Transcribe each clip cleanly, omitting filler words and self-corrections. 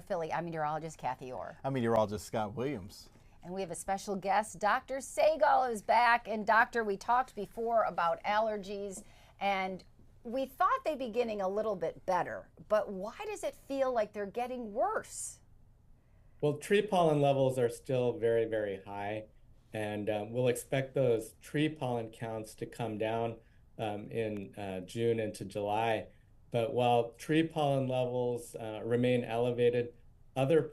Philly, I'm meteorologist Kathy Orr. I'm meteorologist Scott Williams. And we have a special guest. Dr. Segal is back. And doctor, we talked before about allergies, and we thought they'd be getting a little bit better. But why does it feel like they're getting worse? Well, tree pollen levels are still very, very high, and we'll expect those tree pollen counts to come down in June into July. But while tree pollen levels remain elevated, other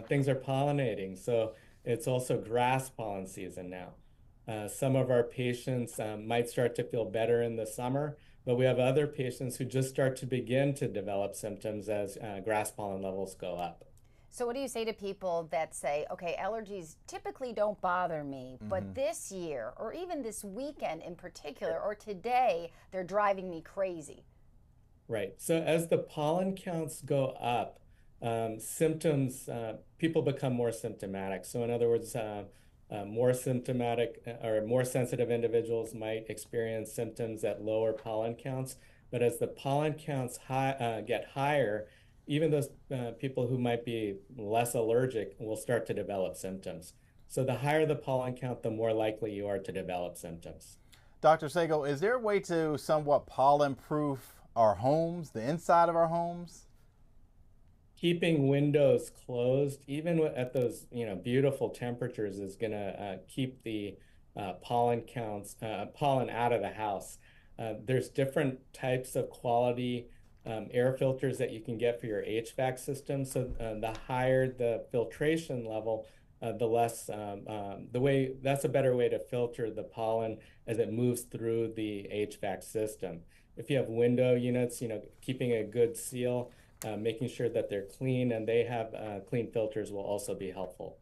things are pollinating. So it's also grass pollen season now. Some of our patients might start to feel better in the summer, but we have other patients who just start to begin to develop symptoms as grass pollen levels go up. So what do you say to people that say, okay, allergies typically don't bother me, but this year, or even this weekend in particular, or today, they're driving me crazy? Right. So as the pollen counts go up, symptoms, people become more symptomatic. So in other words, more symptomatic or more sensitive individuals might experience symptoms at lower pollen counts. But as the pollen counts get higher, even those people who might be less allergic will start to develop symptoms. So the higher the pollen count, the more likely you are to develop symptoms. Dr. Segal, is there a way to somewhat pollen-proof our homes, the inside of our homes? Keeping windows closed, even at those beautiful temperatures, is going to keep the pollen out of the house. There's different types of quality air filters that you can get for your HVAC system. So the higher the filtration level, the less that's a better way to filter the pollen as it moves through the HVAC system. If you have window units, keeping a good seal, making sure that they're clean and they have clean filters will also be helpful.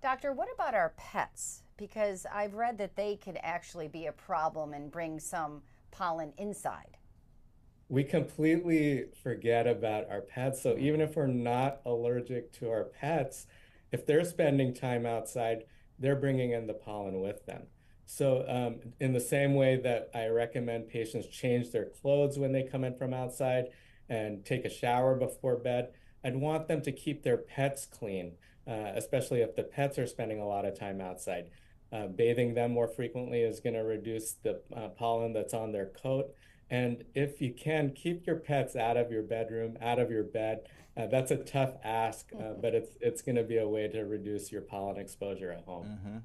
Doctor, what about our pets? Because I've read that they could actually be a problem and bring some pollen inside. We completely forget about our pets. So even if we're not allergic to our pets, if they're spending time outside, they're bringing in the pollen with them. So in the same way that I recommend patients change their clothes when they come in from outside and take a shower before bed, I'd want them to keep their pets clean, especially if the pets are spending a lot of time outside. Bathing them more frequently is going to reduce the pollen that's on their coat. And if you can, keep your pets out of your bedroom, out of your bed. That's a tough ask, but it's going to be a way to reduce your pollen exposure at home.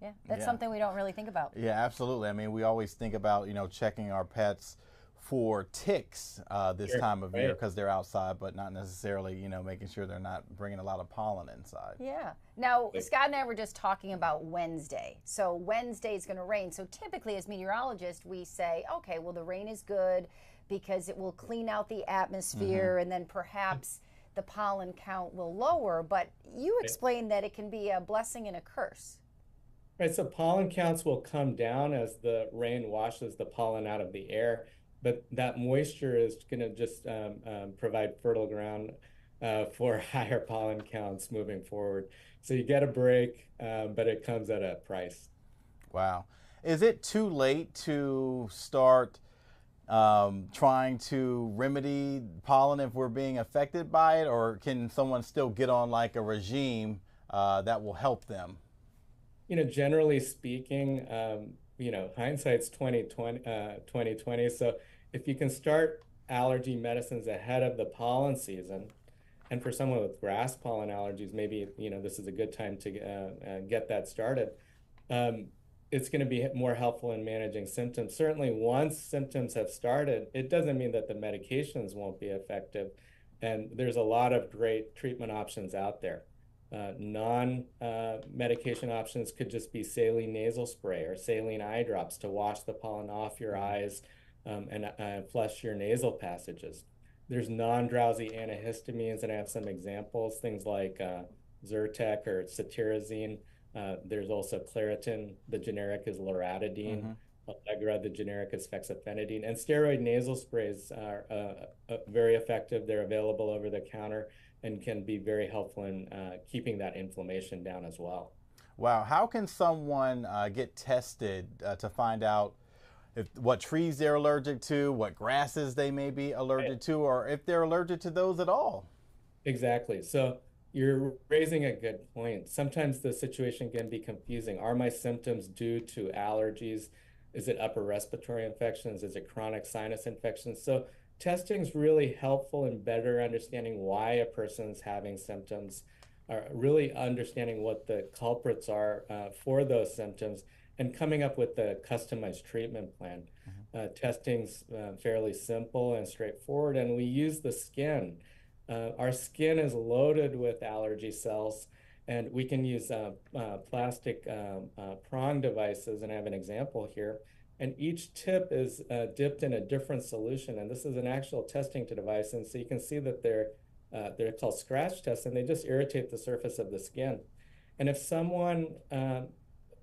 Yeah, that's something we don't really think about. Yeah, absolutely. I mean, we always think about, checking our pets for ticks this time of year because they're outside, but not necessarily, making sure they're not bringing a lot of pollen inside. Yeah. Now, Scott and I were just talking about Wednesday. So Wednesday is going to rain. So typically as meteorologists, we say, okay, well, the rain is good because it will clean out the atmosphere and then perhaps the pollen count will lower. But you explained that it can be a blessing and a curse. Right, so pollen counts will come down as the rain washes the pollen out of the air, but that moisture is going to just provide fertile ground for higher pollen counts moving forward. So you get a break, but it comes at a price. Wow. Is it too late to start trying to remedy pollen if we're being affected by it, or can someone still get on like a regime that will help them? Generally speaking, hindsight's 2020. So if you can start allergy medicines ahead of the pollen season, and for someone with grass pollen allergies, maybe this is a good time to get that started. It's going to be more helpful in managing symptoms. Certainly, once symptoms have started, it doesn't mean that the medications won't be effective, and there's a lot of great treatment options out there. Non-medication options could just be saline nasal spray or saline eye drops to wash the pollen off your eyes and flush your nasal passages. There's non-drowsy antihistamines, and I have some examples, things like Zyrtec or cetirizine. There's also Claritin, the generic is loratadine. Allegra, the generic is fexofenadine. And steroid nasal sprays are very effective. They're available over the counter and can be very helpful in keeping that inflammation down as well. Wow. How can someone get tested to find out what trees they're allergic to, what grasses they may be allergic to, or if they're allergic to those at all? Exactly. So you're raising a good point. Sometimes the situation can be confusing. Are my symptoms due to allergies? Is it upper respiratory infections? Is it chronic sinus infections? So testing is really helpful in better understanding why a person's having symptoms, or really understanding what the culprits are for those symptoms, and coming up with a customized treatment plan. Testing's fairly simple and straightforward, and we use the skin. Our skin is loaded with allergy cells, and we can use plastic prong devices, and I have an example here. And each tip is dipped in a different solution, and this is an actual testing device. And so you can see that they're called scratch tests, and they just irritate the surface of the skin. And if someone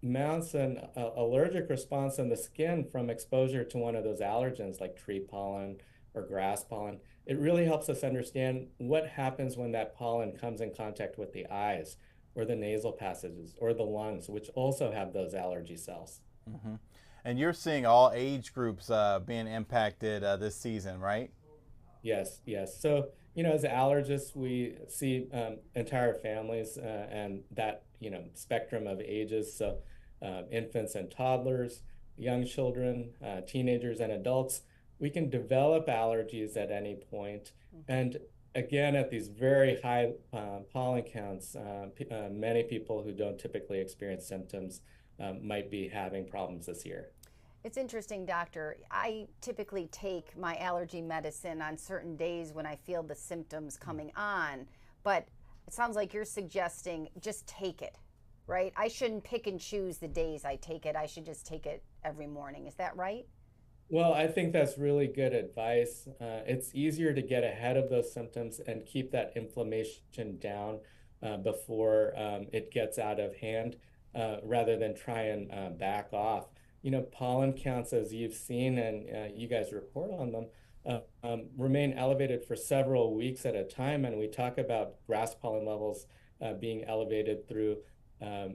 mounts an allergic response in the skin from exposure to one of those allergens like tree pollen or grass pollen, it really helps us understand what happens when that pollen comes in contact with the eyes or the nasal passages or the lungs, which also have those allergy cells. Mm-hmm. And you're seeing all age groups being impacted this season, right? Yes, yes. So, as allergists, we see entire families and that, spectrum of ages. So, infants and toddlers, young children, teenagers and adults, we can develop allergies at any point. And again, at these very high pollen counts, many people who don't typically experience symptoms might be having problems this year. It's interesting, doctor. I typically take my allergy medicine on certain days when I feel the symptoms coming on, but it sounds like you're suggesting just take it, right? I shouldn't pick and choose the days I take it. I should just take it every morning. Is that right? Well, I think that's really good advice. It's easier to get ahead of those symptoms and keep that inflammation down before it gets out of hand, rather than try and back off. Pollen counts, as you've seen and you guys report on them, remain elevated for several weeks at a time. And we talk about grass pollen levels being elevated through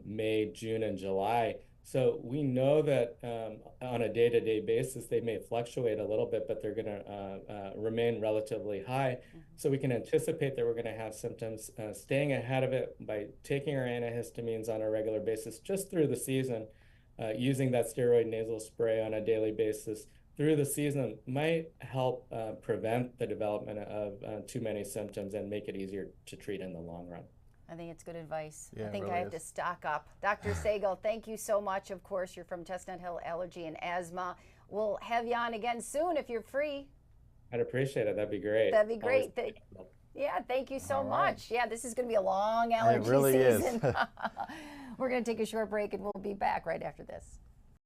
May, June, and July. So we know that on a day-to-day basis, they may fluctuate a little bit, but they're going to remain relatively high. So we can anticipate that we're going to have symptoms. Staying ahead of it by taking our antihistamines on a regular basis just through the season, using that steroid nasal spray on a daily basis through the season might help prevent the development of too many symptoms and make it easier to treat in the long run. I think it's good advice. Yeah, I think really I have to stock up. Dr. Sagal, thank you so much. Of course, you're from Chestnut Hill Allergy and Asthma. We'll have you on again soon if you're free. I'd appreciate it. That'd be great. That'd be great. Yeah, thank you so much. Yeah, this is going to be a long allergy it really season. is. We're going to take a short break and we'll be back right after this.